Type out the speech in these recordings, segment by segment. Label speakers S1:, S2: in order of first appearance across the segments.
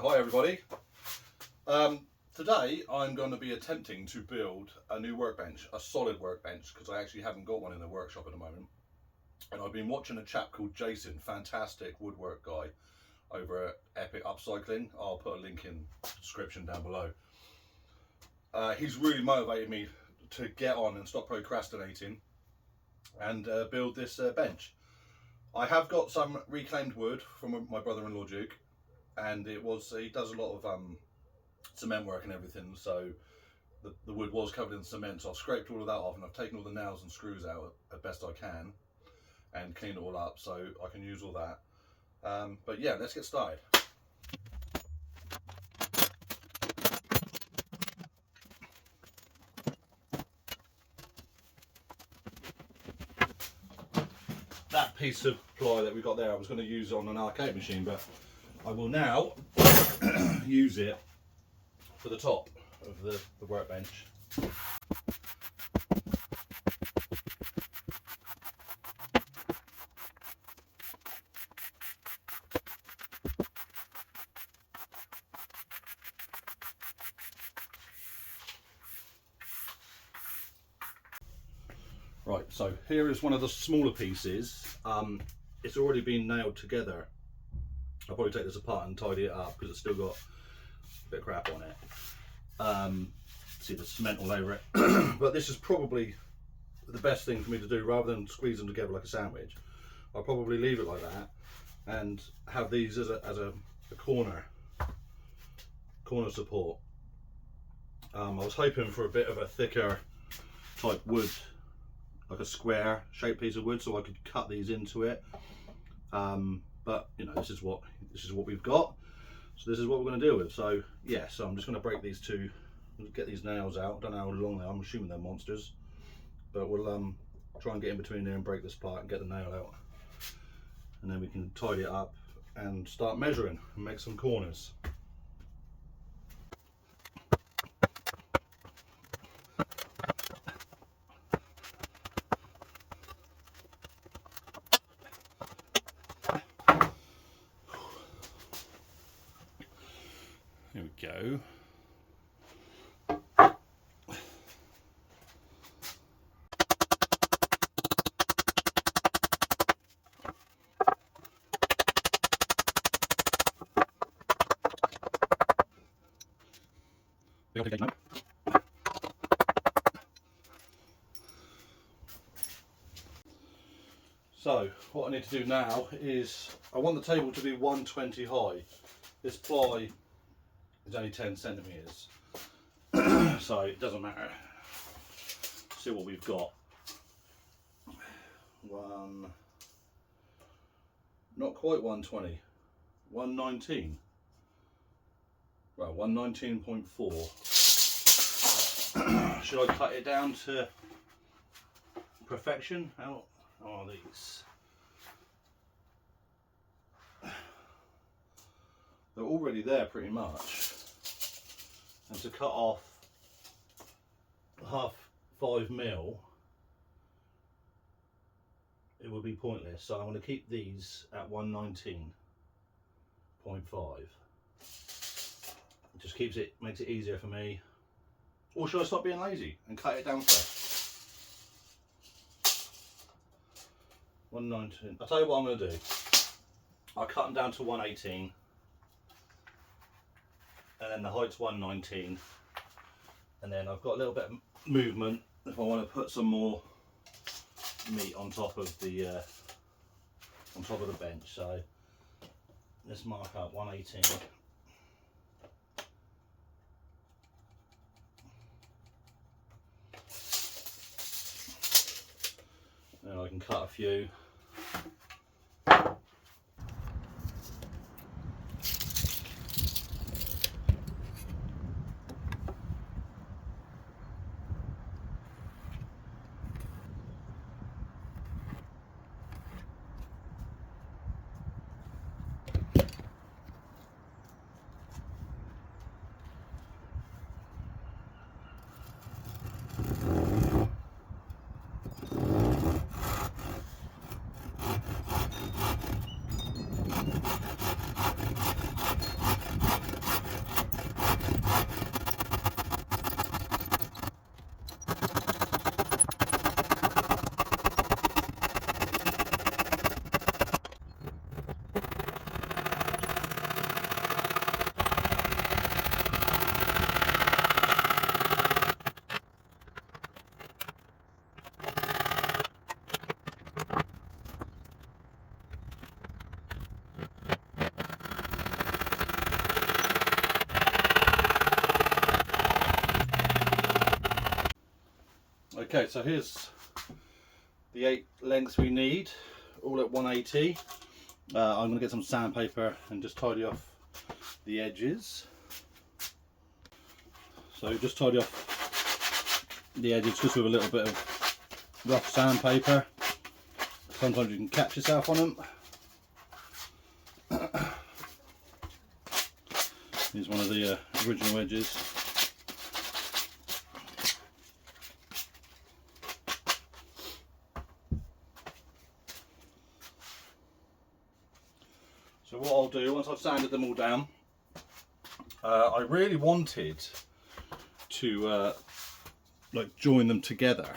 S1: Hi everybody. Today I'm going to be attempting to build a new workbench, a solid workbench, because I actually haven't got one in the workshop at the moment. And I've been watching a chap called Jason, fantastic woodwork guy, over at Epic Upcycling. I'll put a link in the description down below. He's really motivated me to get on and stop procrastinating and build this bench. I have got some reclaimed wood from my brother-in-law Duke, and he does a lot of cement work and everything, so the wood was covered in cement, so I've scraped all of that off and I've taken all the nails and screws out as best I can and cleaned it all up so I can use all that. But yeah, let's get started. That piece of ply that we got there I was going to use on an arcade machine, but I will now use it for the top of the workbench. Right, so here is one of the smaller pieces. It's already been nailed together. I'll probably take this apart and tidy it up because it's still got a bit of crap on it. See the cement all over it. But this is probably the best thing for me to do. Rather than squeeze them together like a sandwich, I'll probably leave it like that and have these as a corner support. I was hoping for a bit of a thicker type wood, like a square shaped piece of wood, so I could cut these into it. But you know, this is what we've got, so this is what we're going to deal with. So yeah, so I'm just going to break these two, get these nails out. Don't know how long they are, I'm assuming they're monsters, but we'll try and get in between there and break this apart and get the nail out, and then we can tidy it up and start measuring and make some corners. Here we go. So what I need to do now is I want the table to be 120 high. This ply is only 10 centimeters, so it doesn't matter. See what we've got. Not quite 120, 119. Well, 119.4. Should I cut it down to perfection? How are these? They're already there pretty much, and to cut off half 5 mil, it would be pointless. So I'm going to keep these at 119.5. It just makes it easier for me. Or should I stop being lazy and cut it down first? 119. I'll tell you what I'm going to do. I'll cut them down to 118. And then the height's 119, and then I've got a little bit of movement if I want to put some more meat on top of the bench. So let's mark out 118. Then I can cut a few. Okay, so here's the 8 lengths we need, all at 180. I'm going to get some sandpaper and just tidy off the edges. So just tidy off the edges just with a little bit of rough sandpaper. Sometimes you can catch yourself on them. Here's one of the original edges. So what I'll do, once I've sanded them all down, I really wanted to like join them together,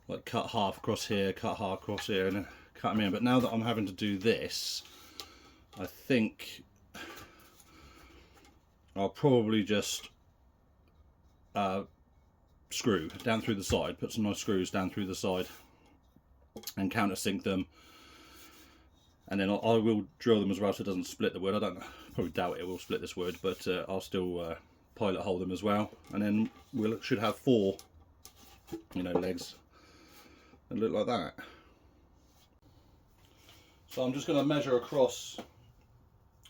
S1: like cut half across here, cut half across here, and then cut them in. But now that I'm having to do this, I think I'll probably just screw down through the side, put some nice screws down through the side and countersink them, and then I will drill them as well so it doesn't split the wood. I probably doubt it will split this wood, but I'll still pilot hole them as well, and then we should have 4 legs that look like that. So I'm just going to measure across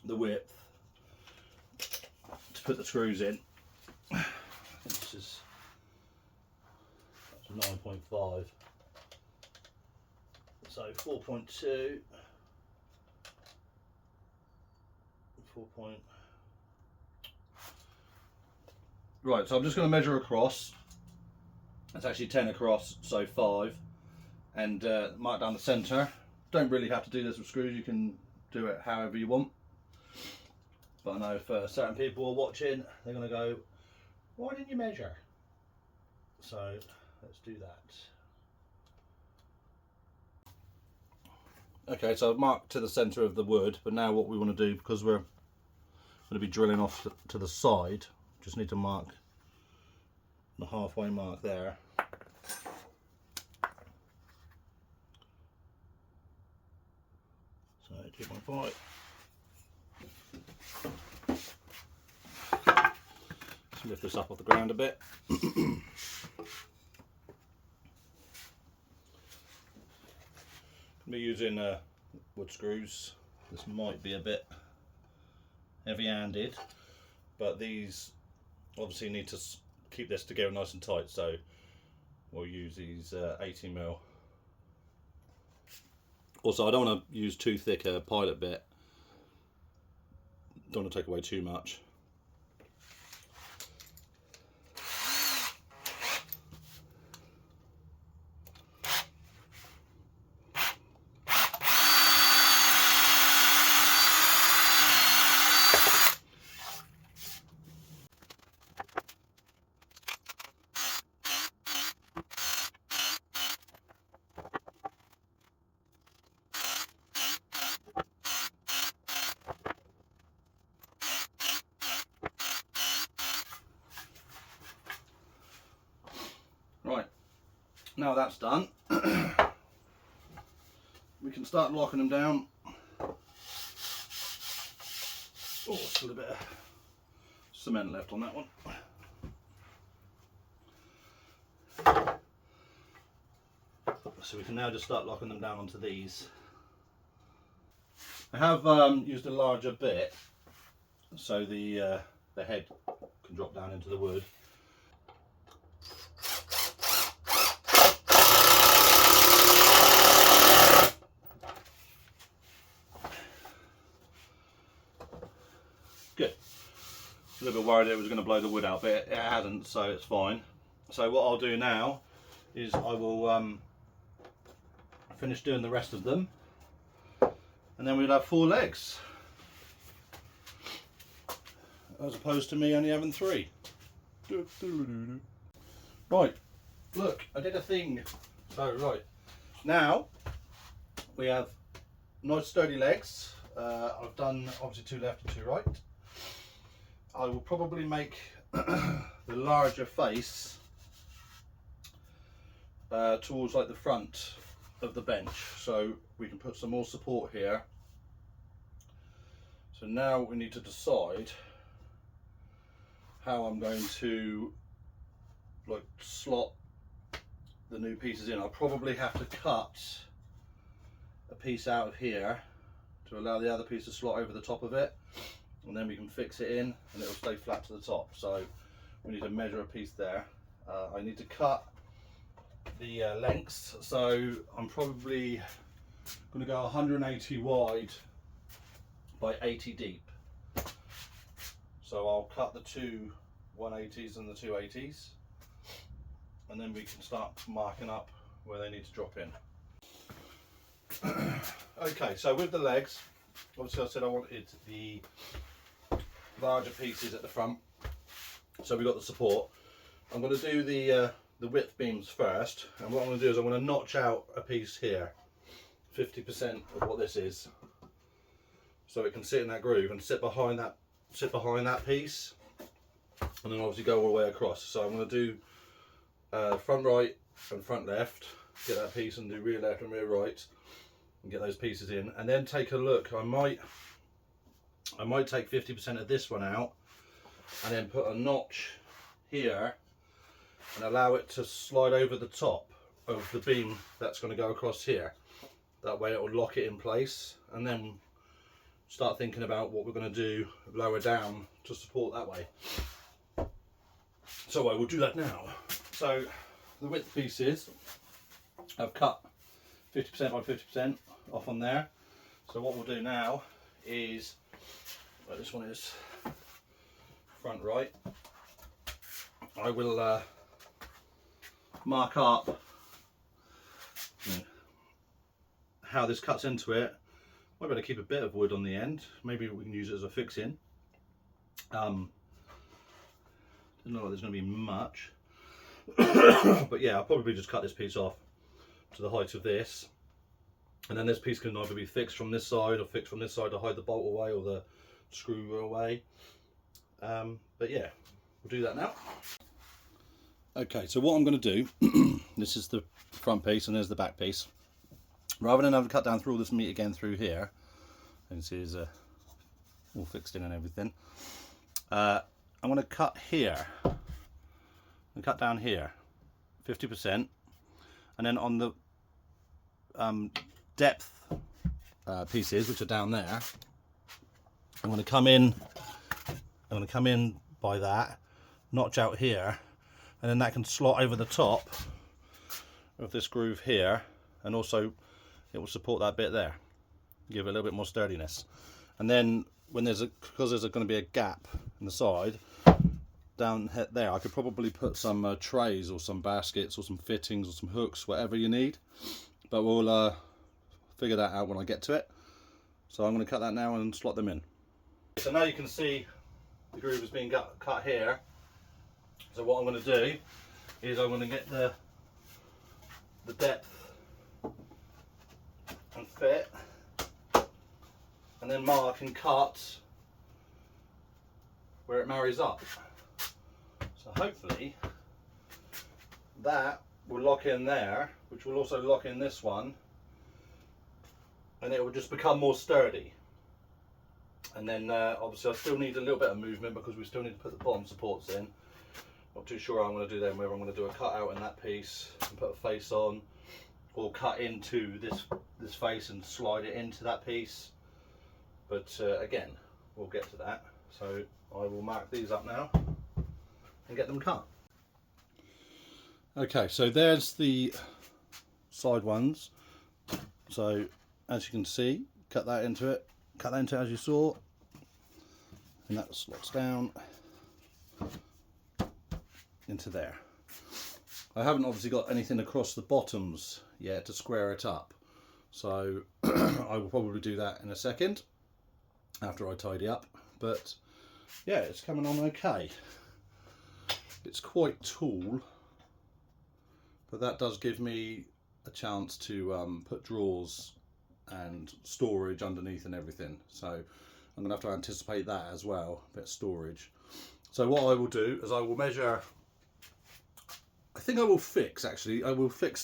S1: the width to put the screws in. This is 9.5, so 4.2, 4. Right, so I'm just going to measure across. It's actually 10 across, so 5, and mark down the centre. Don't really have to do this with screws, you can do it however you want. But I know for certain people who are watching, they're going to go, why didn't you measure? So let's do that. Okay, so I've marked to the centre of the wood, but now what we want to do, because we're going to be drilling off to the side, just need to mark the halfway mark there. So 2.5. Let's lift this up off the ground a bit. We're using wood screws. This might be a bit heavy-handed, but these obviously need to keep this together nice and tight, so we'll use these 18mm. Also, I don't want to use too thick a pilot bit, don't want to take away too much. Right, now that's done, we can start locking them down. Oh, still a bit of cement left on that one. So we can now just start locking them down onto these. I have used a larger bit so the head can drop down into the wood. Good. A little bit worried it was going to blow the wood out, but it hasn't, so it's fine. So what I'll do now is I will finish doing the rest of them, and then we'll have 4 legs, as opposed to me only having 3. Right, look, I did a thing. So right, now we have nice sturdy legs. I've done obviously 2 left and 2 right. I will probably make the larger face towards like the front of the bench, so we can put some more support here. So now we need to decide how I'm going to like slot the new pieces in, I'll probably have to cut a piece out of here to allow the other piece to slot over the top of it, and then we can fix it in and it'll stay flat to the top. So we need to measure a piece there. I need to cut the lengths, so I'm probably going to go 180 wide by 80 deep. So I'll cut the two 180s and the 280s, and then we can start marking up where they need to drop in. Okay, so with the legs, obviously I said I wanted the larger pieces at the front, so we've got the support. I'm going to do the width beams first, and what I'm going to do is I'm going to notch out a piece here, 50% of what this is, so it can sit in that groove and sit behind that piece, and then obviously go all the way across. So I'm going to do front right and front left, get that piece, and do rear left and rear right, and get those pieces in, and then take a look. I might take 50% of this one out and then put a notch here and allow it to slide over the top of the beam that's going to go across here. That way it will lock it in place, and then start thinking about what we're going to do lower down to support that way. So I will do that now. So the width pieces I've cut 50% by 50% off on there. So what we'll do now is, well, this one is front right, I will mark up how this cuts into it. I better keep a bit of wood on the end, maybe we can use it as a fix-in. Doesn't look like there's going to be much, but yeah, I'll probably just cut this piece off to the height of this, and then this piece can either be fixed from this side or fixed from this side to hide the bolt away or the screw away. But yeah, we'll do that now. Okay, so what I'm going to do, this is the front piece and there's the back piece. Rather than have to cut down through all this meat again through here, you can see it's all fixed in and everything. I'm going to cut here and cut down here 50%, and then on the depth pieces, which are down there, I'm going to come in by that, notch out here, and then that can slot over the top of this groove here, and also it will support that bit there, give it a little bit more sturdiness. And then when because there's going to be a gap in the side down there, I could probably put some trays or some baskets or some fittings or some hooks, whatever you need, but we'll figure that out when I get to it. So I'm going to cut that now and slot them in. So now you can see the groove is being cut here. So what I'm going to do is I'm going to get the depth and fit, and then mark and cut where it marries up. So hopefully that will lock in there, which will also lock in this one, and it will just become more sturdy. And then obviously I still need a little bit of movement because we still need to put the bottom supports in. Not too sure how I'm going to do them, whether I'm going to do a cut out in that piece and put a face on, or cut into this face and slide it into that piece. But again, we'll get to that. So I will mark these up now and get them cut. Okay, so there's the side ones. So as you can see, cut that into it as you saw, and that slots down into there. I haven't obviously got anything across the bottoms yet to square it up, so I will probably do that in a second after I tidy up. But yeah, it's coming on okay. It's quite tall, but that does give me a chance to put drawers and storage underneath and everything, so I'm gonna have to anticipate that as well, a bit of storage. So what I will do is I will measure, I think I will fix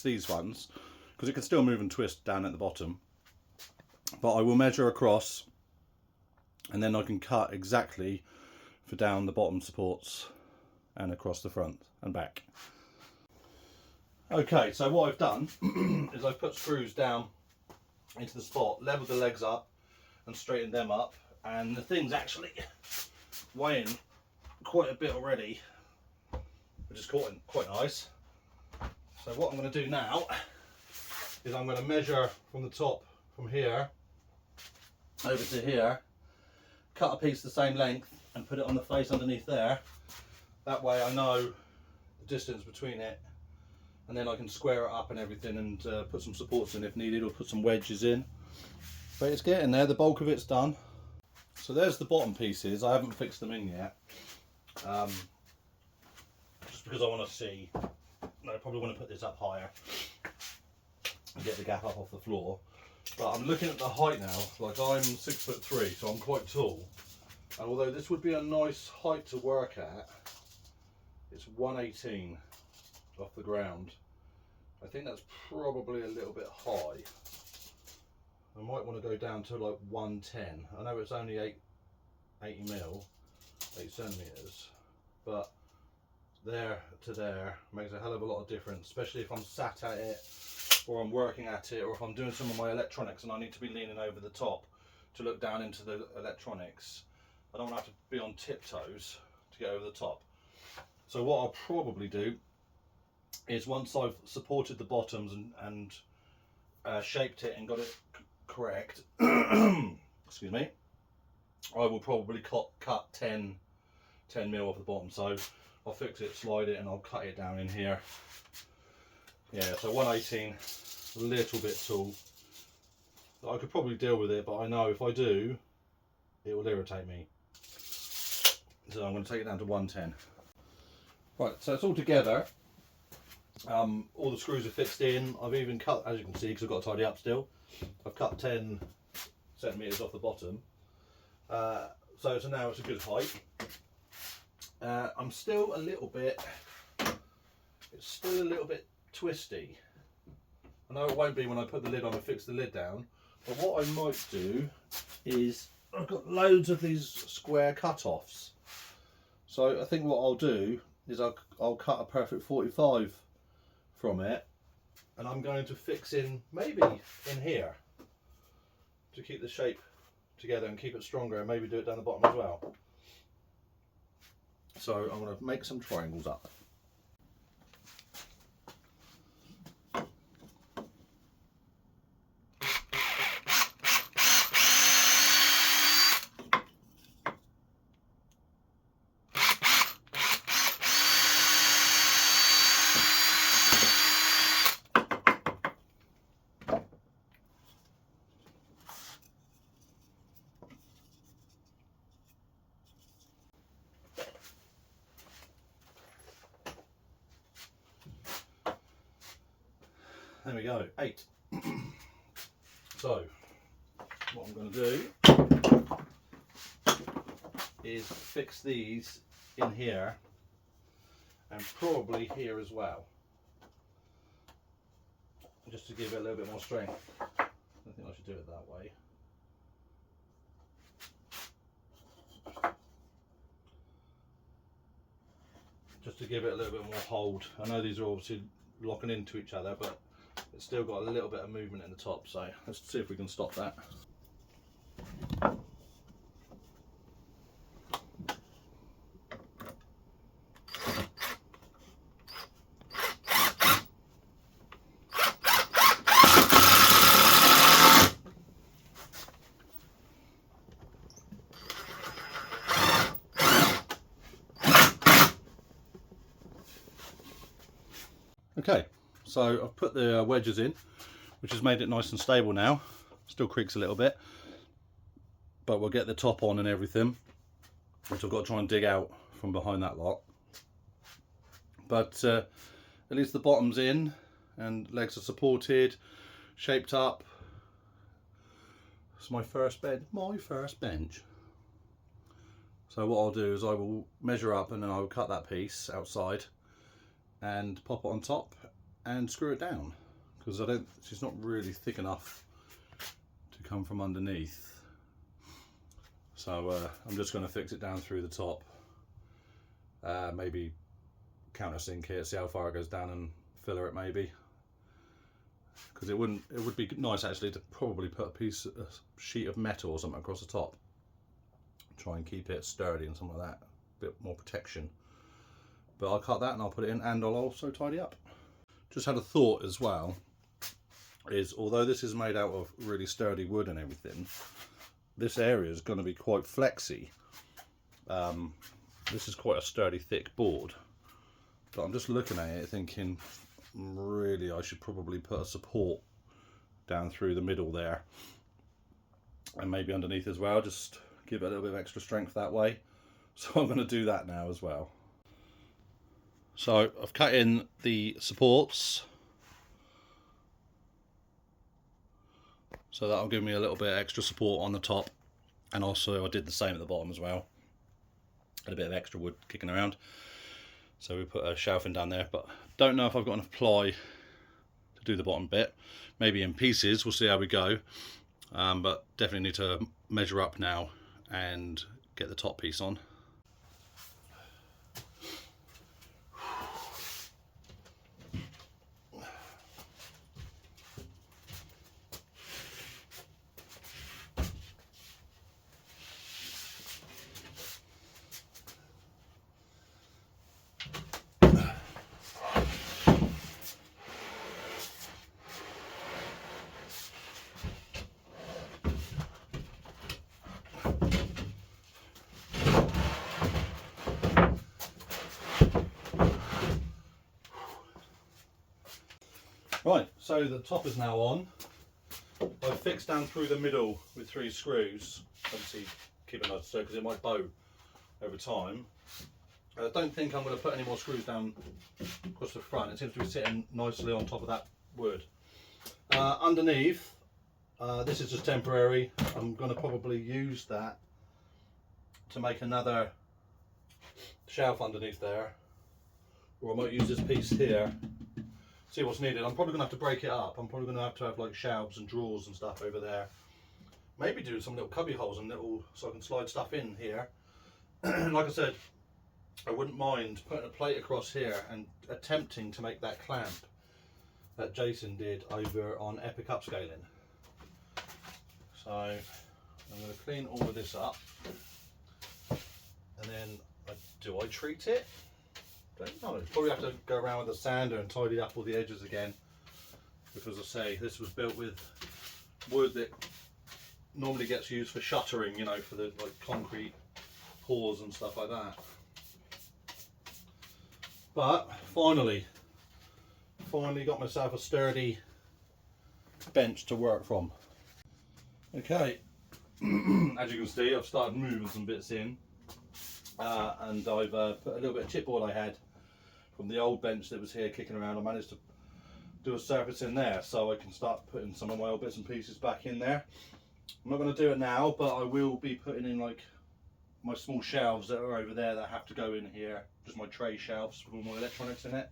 S1: these ones because it can still move and twist down at the bottom, but I will measure across, and then I can cut exactly for down the bottom supports and across the front and back. Okay, so what I've done is I've put screws down into the spot, leveled the legs up and straightened them up, and the thing's actually weighing quite a bit already, which is quite nice. So what I'm going to do now is I'm going to measure from the top, from here over to here, cut a piece the same length and put it on the face underneath there. That way I know the distance between it, and then I can square it up and everything, and put some supports in if needed, or put some wedges in. But it's getting there, the bulk of it's done. So there's the bottom pieces. I haven't fixed them in yet, just because I want to see. I probably want to put this up higher and get the gap up off the floor. But I'm looking at the height now. Like, I'm 6'3", so I'm quite tall. And although this would be a nice height to work at, it's 118 off the ground. I think that's probably a little bit high. I might want to go down to like 110. I know it's only 80 centimeters, but there to there makes a hell of a lot of difference, especially if I'm sat at it, or I'm working at it, or if I'm doing some of my electronics and I need to be leaning over the top to look down into the electronics. I don't want to have to be on tiptoes to get over the top. So what I'll probably do is, once I've supported the bottoms and shaped it and got it correct, excuse me, I will probably cut 10 mil off the bottom. So I'll fix it, slide it, and I'll cut it down in here. Yeah, so 118, a little bit tall. I could probably deal with it, but I know if I do, it will irritate me. So I'm going to take it down to 110. Right, so it's all together. All the screws are fixed in. I've even cut, as you can see, because I've got to tidy up still, I've cut 10 centimeters off the bottom. So now it's a good height. I'm still a little bit, it's still a little bit twisty. I know it won't be when I put the lid on and fix the lid down, but what I might do is, I've got loads of these square cut-offs. So I think what I'll do is I'll cut a perfect 45 from it, and I'm going to fix in maybe in here to keep the shape together and keep it stronger, and maybe do it down the bottom as well. So I'm going to make some triangles up. There we go, 8. So what I'm going to do is fix these in here, and probably here as well, just to give it a little bit more strength. I think I should do it that way. Just to give it a little bit more hold. I know these are obviously locking into each other, but it's still got a little bit of movement in the top, so let's see if we can stop that. Okay, so I've put the wedges in, which has made it nice and stable now. Still creaks a little bit, but we'll get the top on and everything, which I've got to try and dig out from behind that lot. But at least the bottom's in and legs are supported, shaped up. It's my first bench. So what I'll do is I will measure up, and then I will cut that piece outside and pop it on top and screw it down, because she's not really thick enough to come from underneath. So I'm just going to fix it down through the top, maybe countersink it, see how far it goes down, and filler it maybe, because it would be nice actually to probably put a sheet of metal or something across the top, try and keep it sturdy and something like that, a bit more protection. But I'll cut that and I'll put it in, and I'll also tidy up. Just had a thought as well, is although this is made out of really sturdy wood and everything, this area is going to be quite flexy. This is quite a sturdy thick board, but I'm just looking at it thinking really I should probably put a support down through the middle there, and maybe underneath as well, just give it a little bit of extra strength that way. So I'm going to do that now as well. So I've cut in the supports, so that'll give me a little bit extra support on the top, and also I did the same at the bottom as well. Had a bit of extra wood kicking around, so we put a shelving down there, but don't know if I've got enough ply to do the bottom bit. Maybe in pieces, we'll see how we go, but definitely need to measure up now and get the top piece on. Right, so the top is now on. I've fixed down through the middle with 3 screws, obviously keeping it so because it might bow over time. I don't think I'm going to put any more screws down across the front. It seems to be sitting nicely on top of that wood. Underneath, this is just temporary. I'm going to probably use that to make another shelf underneath there, or I might use this piece here. See what's needed. I'm probably going to have to break it up. I'm probably going to have like shelves and drawers and stuff over there. Maybe do some little cubby holes and little, so I can slide stuff in here. Like I said, I wouldn't mind putting a plate across here and attempting to make that clamp that Jason did over on Epic Upscaling. So I'm going to clean all of this up, and then do I treat it? Don't know. Probably have to go around with a sander and tidy up all the edges again, because I say this was built with wood that normally gets used for shuttering, you know, for the like concrete pours and stuff like that. But finally got myself a sturdy bench to work from. Okay, as you can see, I've started moving some bits in, and I've put a little bit of chipboard I had from the old bench that was here kicking around. I managed to do a surface in there, so I can start putting some of my old bits and pieces back in there. I'm not going to do it now, but I will be putting in like my small shelves that are over there that have to go in here, just my tray shelves with all my electronics in it.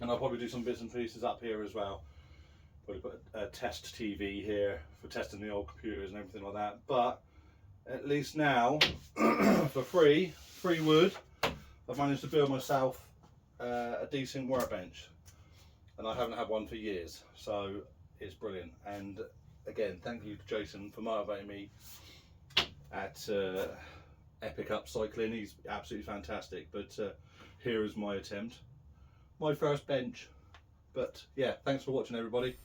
S1: And I'll probably do some bits and pieces up here as well. Probably put a test TV here for testing the old computers and everything like that. But at least now, for free wood, I've managed to build myself a decent workbench, and I haven't had one for years, so it's brilliant. And again, thank you to Jason for motivating me at Epic Upcycling. He's absolutely fantastic. But here is my attempt, my first bench. But yeah, thanks for watching, everybody.